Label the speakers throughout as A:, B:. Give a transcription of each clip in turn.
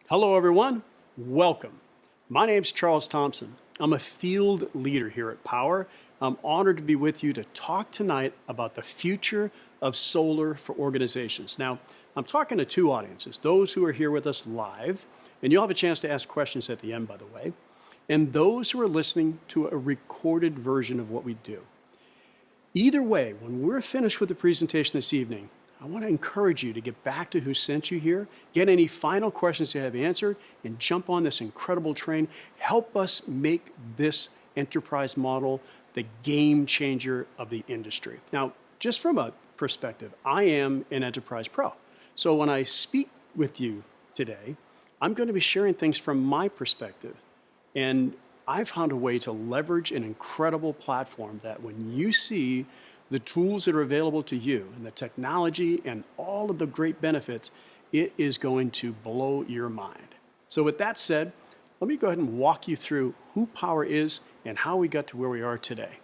A: Hello, everyone. Welcome. My name's Charles Thompson. I'm a field leader here at Powur. I'm honored to be with you to talk tonight about the future of solar for organizations. Now, I'm talking to two audiences, those who are here with us live, and you'll have a chance to ask questions at the end, by the way, and those who are listening to a recorded version of what we do. Either way, when we're finished with the presentation this evening, I want to encourage you to get back to who sent you here, get any final questions you have answered, and jump on this incredible train. Help us make this enterprise model the game changer of the industry. Now, just from a perspective, I am an enterprise pro. So when I speak with you today, I'm going to be sharing things from my perspective. And I found a way to leverage an incredible platform that when you see the tools that are available to you and the technology and all of the great benefits, it is going to blow your mind. So with that said, let me go ahead and walk you through who Powur is and how we got to where we are today.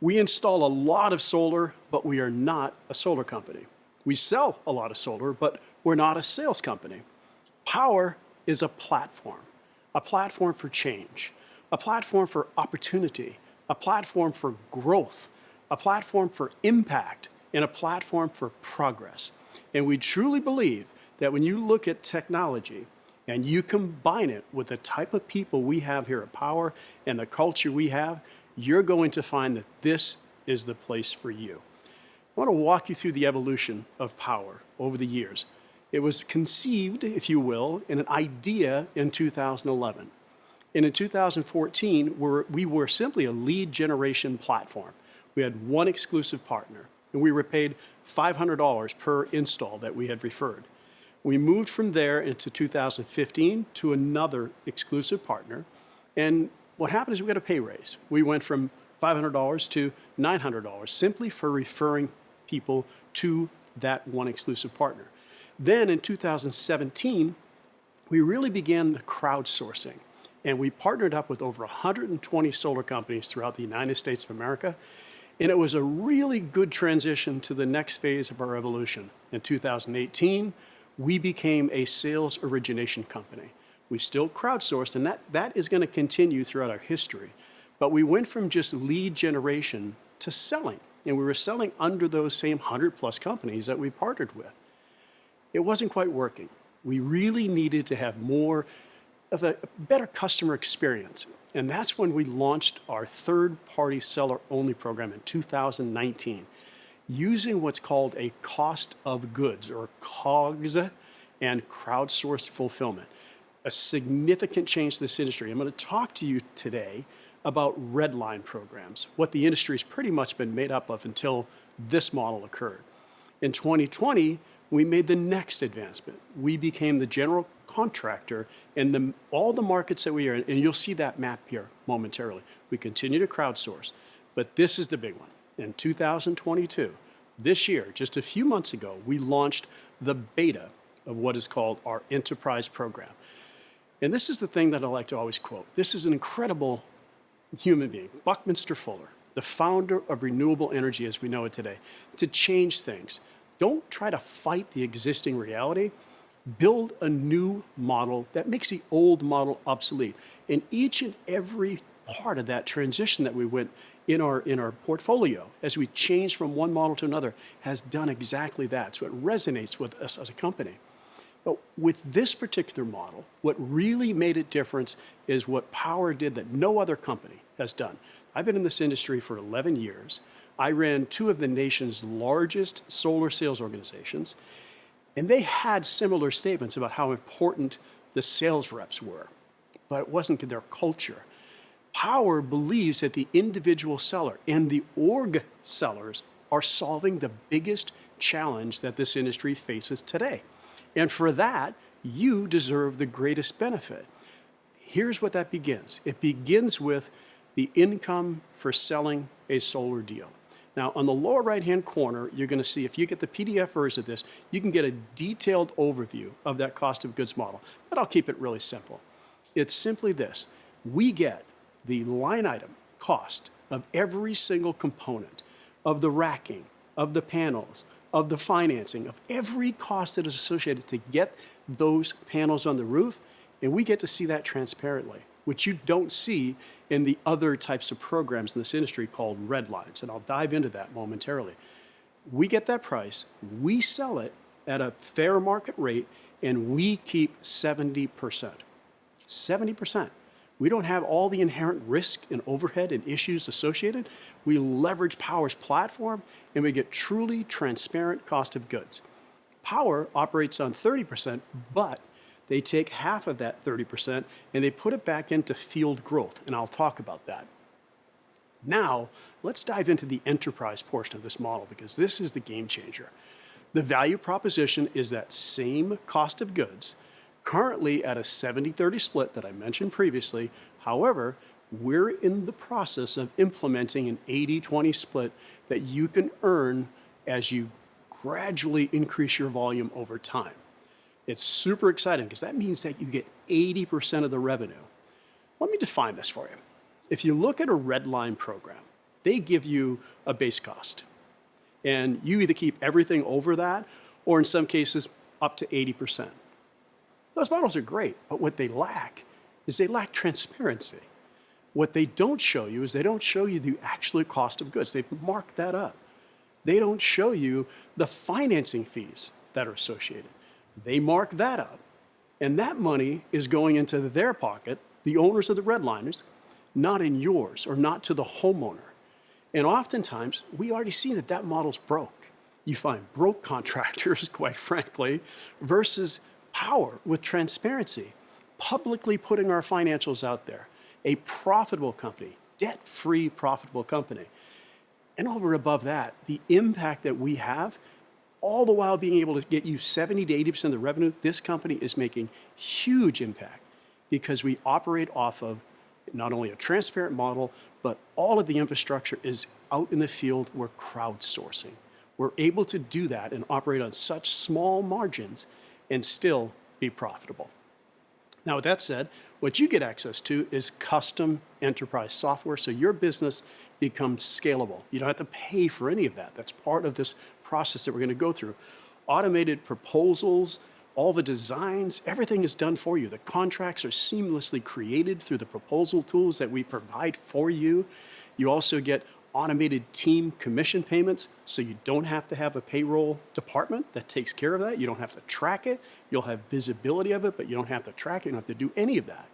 A: We install a lot of solar, but we are not a solar company. We sell a lot of solar, but we're not a sales company. Powur is a platform for change, a platform for opportunity, a platform for growth, a platform for impact, and a platform for progress. And we truly believe that when you look at technology and you combine it with the type of people we have here at Powur and the culture we have, you're going to find that this is the place for you. I want to walk you through the evolution of Powur over the years. It was conceived, if you will, in an idea in 2011. And in 2014, we were simply a lead generation platform. We had one exclusive partner, and we were paid $500 per install that we had referred. We moved from there into 2015 to another exclusive partner, and what happened is we got a pay raise. We went from $500 to $900 simply for referring people to that one exclusive partner. Then in 2017, we really began the crowdsourcing, and we partnered up with over 120 solar companies throughout the United States of America. And it was a really good transition to the next phase of our evolution. In 2018, we became a sales origination company. We still crowdsourced, and that is going to continue throughout our history. But we went from just lead generation to selling, and we were selling under those same 100+ companies that we partnered with. It wasn't quite working. We really needed to have more of a better customer experience. And that's when we launched our third-party seller-only program in 2019, using what's called a cost of goods, or COGS, and crowdsourced fulfillment. A significant change to this industry. I'm going to talk to you today about redline programs, what the industry's pretty much been made up of until this model occurred. In 2020, we made the next advancement. We became the general contractor in all the markets that we are in, and you'll see that map here momentarily. We continue to crowdsource, but this is the big one. In 2022, this year, just a few months ago, we launched the beta of what is called our enterprise program. And this is the thing that I like to always quote. This is an incredible human being, Buckminster Fuller, the founder of renewable energy as we know it today, to change things. Don't try to fight the existing reality. Build a new model that makes the old model obsolete. And each and every part of that transition that we went in our portfolio as we changed from one model to another has done exactly that. So it resonates with us as a company. But with this particular model, what really made it different is what Powur did that no other company has done. I've been in this industry for 11 years. I ran two of the nation's largest solar sales organizations, and they had similar statements about how important the sales reps were, but it wasn't their culture. Powur believes that the individual seller and the org sellers are solving the biggest challenge that this industry faces today. And for that, you deserve the greatest benefit. Here's what that begins. It begins with the income for selling a solar deal. Now, on the lower right-hand corner, you're going to see, if you get the PDF version of this, you can get a detailed overview of that cost of goods model. But I'll keep it really simple. It's simply this. We get the line item cost of every single component, of the racking, of the panels, of the financing, of every cost that is associated to get those panels on the roof, And we get to see that transparently, which you don't see in the other types of programs in this industry called red lines. And I'll dive into that momentarily. We get that price, we sell it at a fair market rate, and we keep 70%. 70%. We don't have all the inherent risk and overhead and issues associated. We leverage Powur's platform, and we get truly transparent cost of goods. Powur operates on 30%, but they take half of that 30% and they put it back into field growth, and I'll talk about that. Now, let's dive into the enterprise portion of this model, because this is the game changer. The value proposition is that same cost of goods, currently at a 70-30 split that I mentioned previously. However, we're in the process of implementing an 80-20 split that you can earn as you gradually increase your volume over time. It's super exciting because that means that you get 80% of the revenue. Let me define this for you. If you look at a red line program, they give you a base cost. And you either keep everything over that, or in some cases, up to 80%. Those models are great, but what they lack is they lack transparency. What they don't show you is they don't show you the actual cost of goods. They've marked that up. They don't show you the financing fees that are associated. They mark that up. And that money is going into their pocket, the owners of the redliners, not in yours or not to the homeowner. And oftentimes, we already see that that model's broke. You find broke contractors, quite frankly, versus Powur with transparency, publicly putting our financials out there. A profitable company, debt-free profitable company. And over and above that, the impact that we have, all the while being able to get you 70 to 80% of the revenue, this company is making huge impact because we operate off of not only a transparent model, but all of the infrastructure is out in the field. We're crowdsourcing. We're able to do that and operate on such small margins and still be profitable. Now, with that said, what you get access to is custom enterprise software, so your business becomes scalable. You don't have to pay for any of that. That's part of this process that we're going to go through. Automated proposals, all the designs, everything is done for you. The contracts are seamlessly created through the proposal tools that we provide for you. You also get automated team commission payments, so you don't have to have a payroll department that takes care of that. You don't have to track it. You'll have visibility of it, but you don't have to track it. You don't have to do any of that.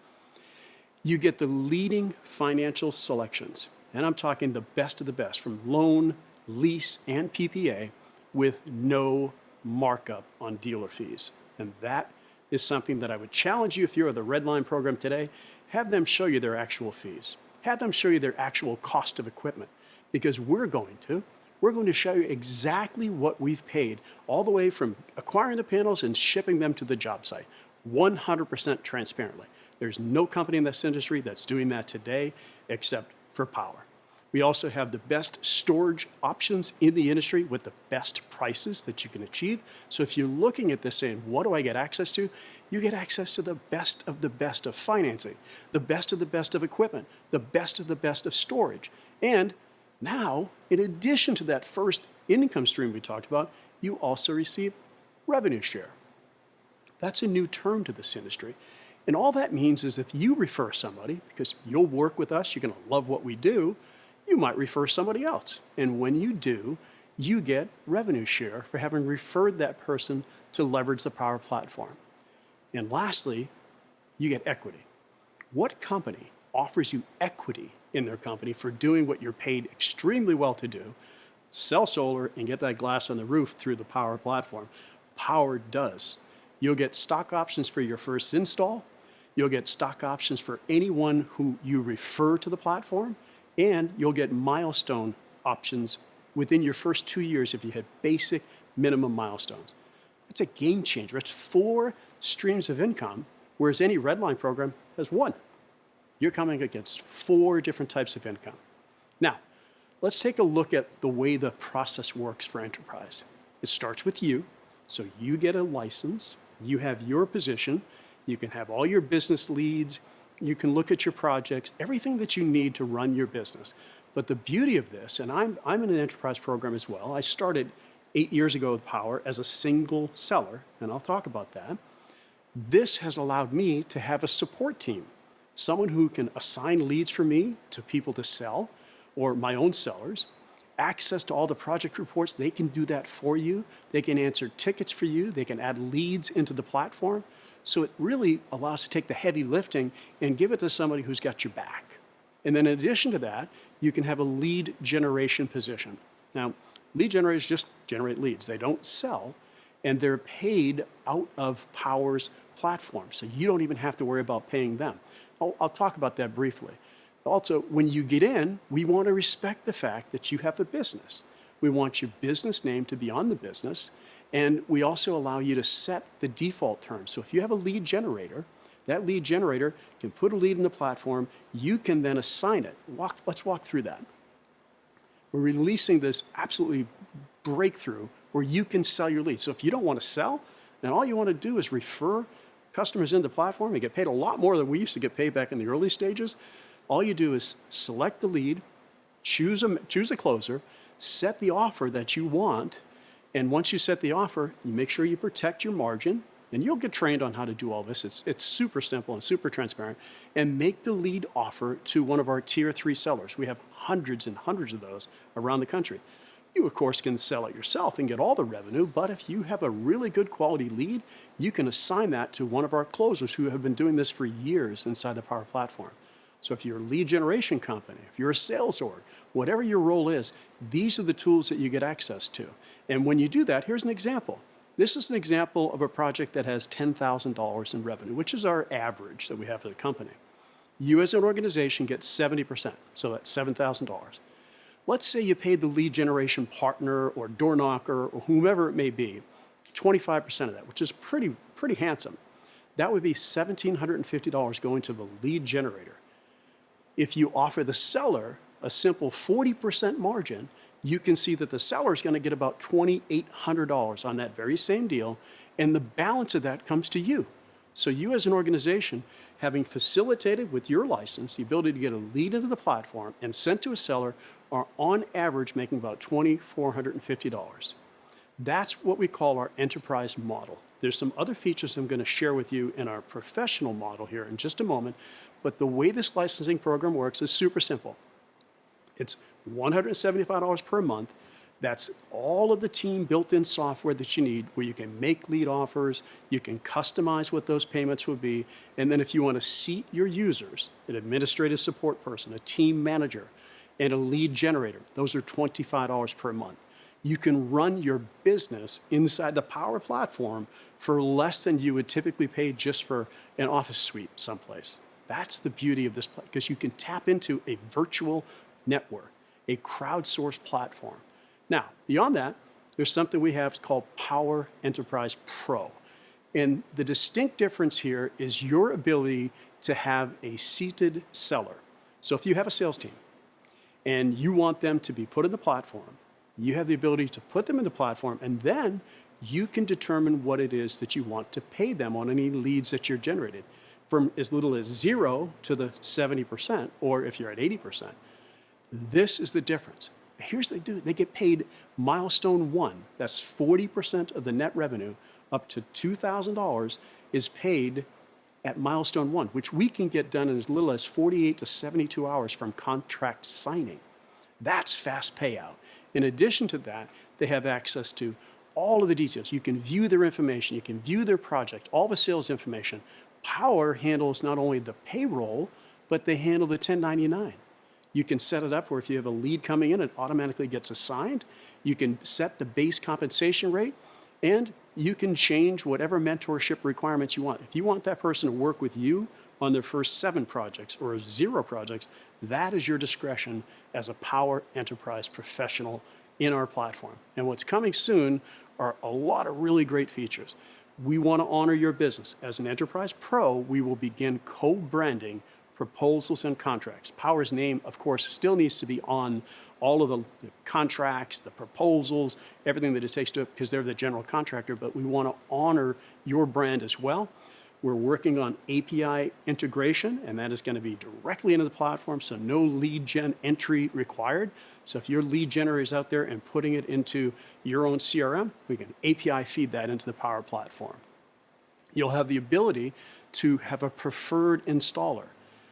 A: You get the leading financial selections, and I'm talking the best of the best, from loan, lease, and PPA, with no markup on dealer fees. And that is something that I would challenge you, if you're at the Red Line program today, have them show you their actual fees. Have them show you their actual cost of equipment, because we're going to show you exactly what we've paid, all the way from acquiring the panels and shipping them to the job site, 100% transparently. There's no company in this industry that's doing that today except for Powur. We also have the best storage options in the industry with the best prices that you can achieve. So if you're looking at this saying, what do I get access to? You get access to the best of financing, the best of equipment, the best of storage. And now, in addition to that first income stream we talked about, you also receive revenue share. That's a new term to this industry. And all that means is if you refer somebody, because you'll work with us, you're going to love what we do, you might refer somebody else. And when you do, you get revenue share for having referred that person to leverage the Powur platform. And lastly, you get equity. What company offers you equity in their company for doing what you're paid extremely well to do, sell solar and get that glass on the roof through the Powur platform? Powur does. You'll get stock options for your first install. You'll get stock options for anyone who you refer to the platform. And you'll get milestone options within your first 2 years if you hit basic minimum milestones. It's a game changer. It's 4 streams of income, whereas any Redline program has 1. You're coming against 4 different types of income. Now, let's take a look at the way the process works for enterprise. It starts with you. So you get a license. You have your position. You can have all your business leads. You can look at your projects, everything that you need to run your business. But the beauty of this, and I'm in an enterprise program as well. I started 8 years ago with Powur as a single seller, and I'll talk about that. This has allowed me to have a support team, someone who can assign leads for me to people to sell or my own sellers, access to all the project reports. They can do that for you. They can answer tickets for you. They can add leads into the platform. So it really allows to take the heavy lifting and give it to somebody who's got your back. And then in addition to that, you can have a lead generation position. Now, lead generators just generate leads. They don't sell, and they're paid out of Powur's platform. So you don't even have to worry about paying them. I'll talk about that briefly. Also, when you get in, we want to respect the fact that you have a business. We want your business name to be on the business, and we also allow you to set the default terms. So if you have a lead generator, that lead generator can put a lead in the platform. You can then assign it. Let's walk through that. We're releasing this absolutely breakthrough where you can sell your leads. So if you don't want to sell, then all you want to do is refer customers into the platform and get paid a lot more than we used to get paid back in the early stages. All you do is select the lead, choose a closer, set the offer that you want, and once you set the offer, you make sure you protect your margin, and you'll get trained on how to do all this. It's super simple and super transparent, and make the lead offer to one of our tier 3 sellers. We have hundreds and hundreds of those around the country. You, of course, can sell it yourself and get all the revenue, but if you have a really good quality lead, you can assign that to one of our closers who have been doing this for years inside the Powur platform. So if you're a lead generation company, if you're a sales org, whatever your role is, these are the tools that you get access to. And when you do that, here's an example. This is an example of a project that has $10,000 in revenue, which is our average that we have for the company. You as an organization get 70%, so that's $7,000. Let's say you paid the lead generation partner or door knocker or whomever it may be, 25% of that, which is pretty handsome. That would be $1,750 going to the lead generator. If you offer the seller a simple 40% margin, you can see that the seller is going to get about $2,800 on that very same deal, and the balance of that comes to you. So you as an organization, having facilitated with your license the ability to get a lead into the platform and sent to a seller, are on average making about $2,450. That's what we call our enterprise model. There's some other features I'm going to share with you in our professional model here in just a moment, but the way this licensing program works is super simple. It's $175 per month. That's all of the team built-in software that you need, where you can make lead offers, you can customize what those payments would be, and then if you want to seat your users, an administrative support person, a team manager, and a lead generator, those are $25 per month. You can run your business inside the Powur platform for less than you would typically pay just for an office suite someplace. That's the beauty of this, because you can tap into a virtual network, a crowdsourced platform. Now, beyond that, there's something we have called Powur Enterprise Pro. And the distinct difference here is your ability to have a seated seller. So if you have a sales team and you want them to be put in the platform, you have the ability to put them in the platform, and then you can determine what it is that you want to pay them on any leads that you're generated, from as little as 0 to the 70%, or if you're at 80%. This is the difference. Here's what they do. They get paid milestone 1. That's 40% of the net revenue, up to $2,000 is paid at milestone 1, which we can get done in as little as 48 to 72 hours from contract signing. That's fast payout. In addition to that, they have access to all of the details. You can view their information, you can view their project, all the sales information. Powur handles not only the payroll, but they handle the 1099. You can set it up where if you have a lead coming in, it automatically gets assigned. You can set the base compensation rate, and you can change whatever mentorship requirements you want. If you want that person to work with you on their first 7 projects or 0 projects, that is your discretion as a Powur Enterprise professional in our platform. And what's coming soon are a lot of really great features. We want to honor your business. As an Enterprise Pro, we will begin co-branding proposals and contracts. Powur's name, of course, still needs to be on all of the contracts, the proposals, everything that it takes to it, because they're the general contractor, but we want to honor your brand as well. We're working on API integration, and that is going to be directly into the platform, so no lead gen entry required. So if your lead generator is out there and putting it into your own CRM, we can API feed that into the Powur platform. You'll have the ability to have a preferred installer.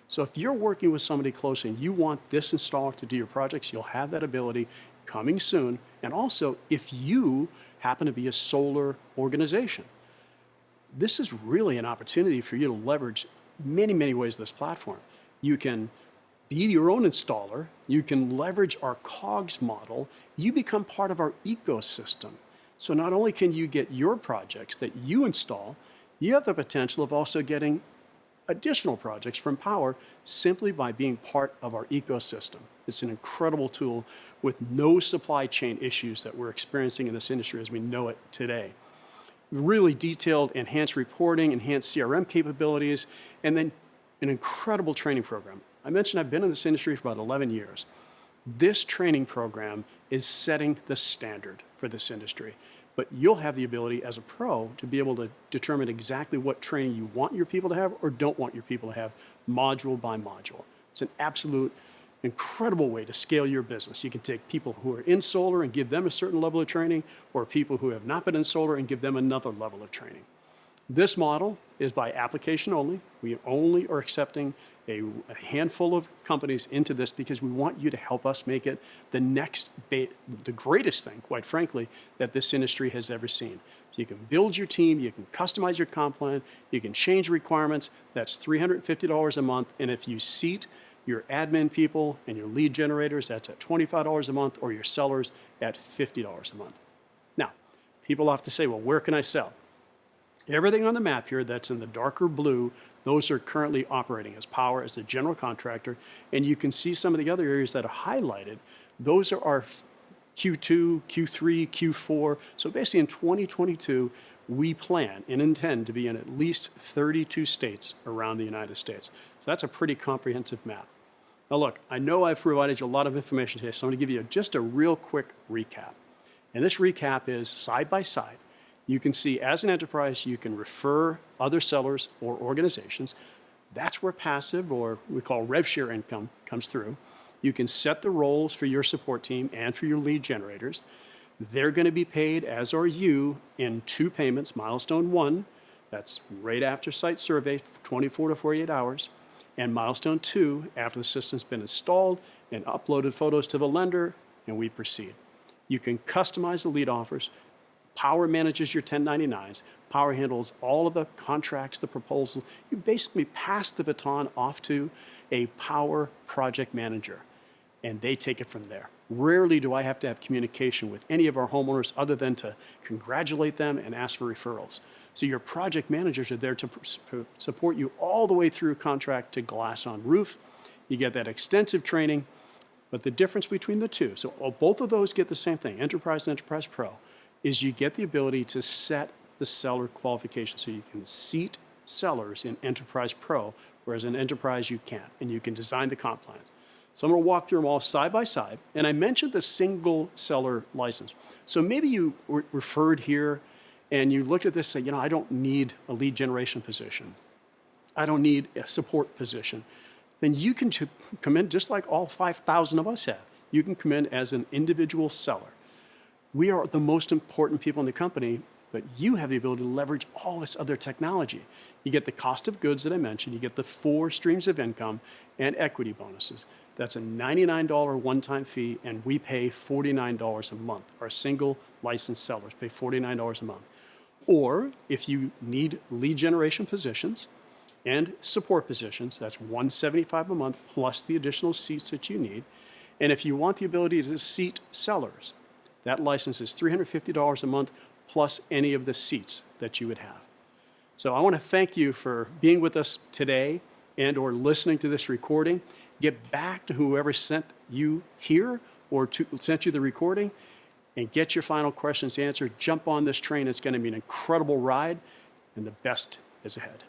A: So if you're working with somebody close and you want this installer to do your projects, you'll have that ability coming soon. And also, if you happen to be a solar organization, this is really an opportunity for you to leverage many, many ways this platform. You can be your own installer. You can leverage our COGS model. You become part of our ecosystem. So not only can you get your projects that you install, you have the potential of also getting additional projects from Powur simply by being part of our ecosystem. It's an incredible tool with no supply chain issues that we're experiencing in this industry as we know it today. Really detailed enhanced reporting, enhanced CRM capabilities, and then an incredible training program. I mentioned I've been in this industry for about 11 years. This training program is setting the standard for this industry. But you'll have the ability as a pro to be able to determine exactly what training you want your people to have or don't want your people to have, module by module. It's an absolute incredible way to scale your business. You can take people who are in solar and give them a certain level of training, or people who have not been in solar and give them another level of training. This model is by application only. We only are accepting a handful of companies into this because we want you to help us make it the the greatest thing, quite frankly, that this industry has ever seen. So you can build your team, you can customize your comp plan, you can change requirements. That's $350 a month. And if you seat your admin people and your lead generators, that's at $25 a month, or your sellers at $50 a month. Now, people have to say, well, where can I sell? Everything on the map here that's in the darker blue, those are currently operating as Powur, as the general contractor. And you can see some of the other areas that are highlighted. Those are our Q2, Q3, Q4. So basically in 2022, we plan and intend to be in at least 32 states around the United States. So that's a pretty comprehensive map. Now look, I know I've provided you a lot of information today, so I'm going to give you just a real quick recap. And this recap is side by side. You can see as an enterprise, you can refer other sellers or organizations. That's where passive, or we call rev share income, comes through. You can set the roles for your support team and for your lead generators. They're going to be paid, as are you, in 2 payments. Milestone 1, that's right after site survey, 24 to 48 hours. And milestone 2, after the system's been installed and uploaded photos to the lender, and we proceed. You can customize the lead offers. Powur manages your 1099s. Powur handles all of the contracts, the proposals. You basically pass the baton off to a Powur project manager, and they take it from there. Rarely do I have to have communication with any of our homeowners other than to congratulate them and ask for referrals. So your project managers are there to support you all the way through contract to glass on roof. You get that extensive training, but the difference between the two, so both of those get the same thing, Enterprise and Enterprise Pro, is you get the ability to set the seller qualification. So you can seat sellers in Enterprise Pro, whereas in Enterprise you can't, and you can design the comp plans. So I'm going to walk through them all side by side. And I mentioned the single seller license. So maybe you referred here and you looked at this and say, I don't need a lead generation position. I don't need a support position. Then you can come in just like all 5,000 of us have. You can come in as an individual seller. We are the most important people in the company, but you have the ability to leverage all this other technology. You get the cost of goods that I mentioned, you get the 4 streams of income and equity bonuses. That's a $99 one-time fee, and we pay $49 a month. Our single licensed sellers pay $49 a month. Or if you need lead generation positions and support positions, that's $175 a month plus the additional seats that you need. And if you want the ability to seat sellers, that license is $350 a month plus any of the seats that you would have. So I want to thank you for being with us today and or listening to this recording. Get back to whoever sent you here or sent you the recording and get your final questions answered. Jump on this train. It's going to be an incredible ride, and the best is ahead.